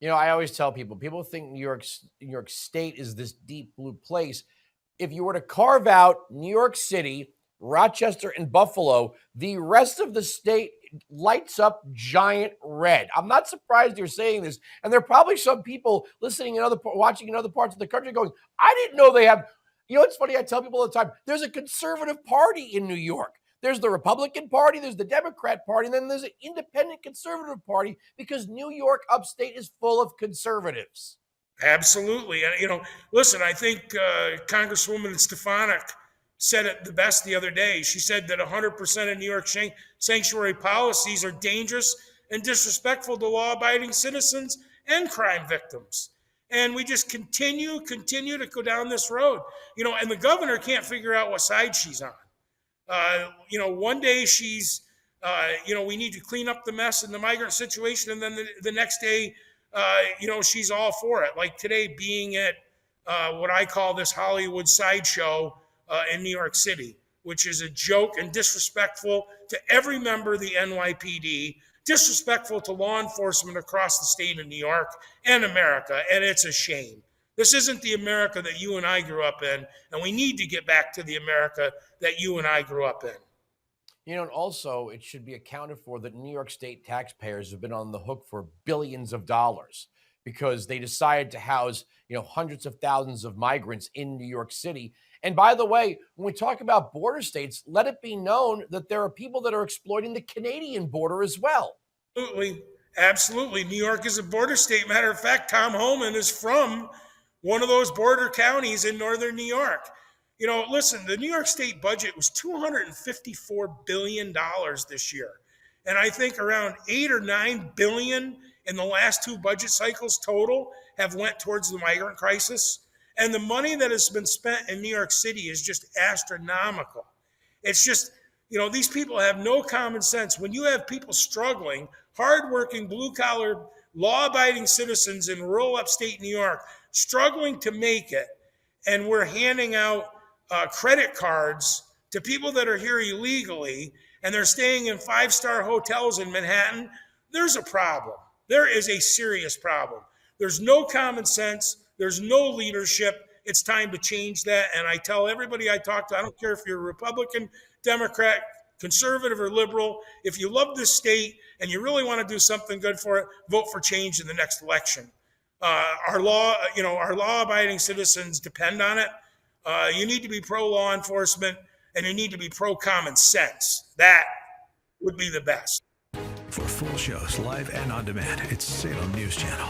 I always tell people think New York State is this deep blue place. If you were to carve out New York City, Rochester, and Buffalo, the rest of the state lights up giant red. I'm not surprised you're saying this. And there are probably some people listening watching in other parts of the country going, I didn't know they have. It's funny. I tell people all the time, there's a conservative party in New York. There's the Republican Party, there's the Democrat Party, and then there's an independent conservative party because New York upstate is full of conservatives. Absolutely. And, listen, I think Congresswoman Stefanik said it the best the other day. She said that 100% of New York sanctuary policies are dangerous and disrespectful to law abiding citizens and crime victims. And we just continue to go down this road, and the governor can't figure out what side she's on. One day she's, we need to clean up the mess in the migrant situation. And then the next day, she's all for it. Like today being at what I call this Hollywood sideshow in New York City, which is a joke and disrespectful to every member of the NYPD, disrespectful to law enforcement across the state of New York and America. And it's a shame. This isn't the America that you and I grew up in, and we need to get back to the America that you and I grew up in. And also it should be accounted for that New York State taxpayers have been on the hook for billions of dollars because they decided to house, hundreds of thousands of migrants in New York City. And by the way, when we talk about border states, let it be known that there are people that are exploiting the Canadian border as well. Absolutely. New York is a border state. Matter of fact, Tom Homan is from one of those border counties in northern New York. Listen, the New York State budget was $254 billion this year. And I think around 8 or 9 billion in the last two budget cycles total have went towards the migrant crisis. And the money that has been spent in New York City is just astronomical. It's just, these people have no common sense. When you have people struggling, hardworking, blue-collar, law-abiding citizens in rural upstate New York struggling to make it, and we're handing out credit cards to people that are here illegally, and they're staying in five-star hotels in Manhattan, there's a problem. There is a serious problem. There's no common sense. There's no leadership. It's time to change that. And I tell everybody I talk to, I don't care if you're a Republican, Democrat, conservative, or liberal, if you love this state and you really want to do something good for it, vote for change in the next election. Our law-abiding citizens depend on it. You need to be pro-law enforcement, and you need to be pro-common sense. That would be the best. For full shows, live and on demand, it's Salem News Channel.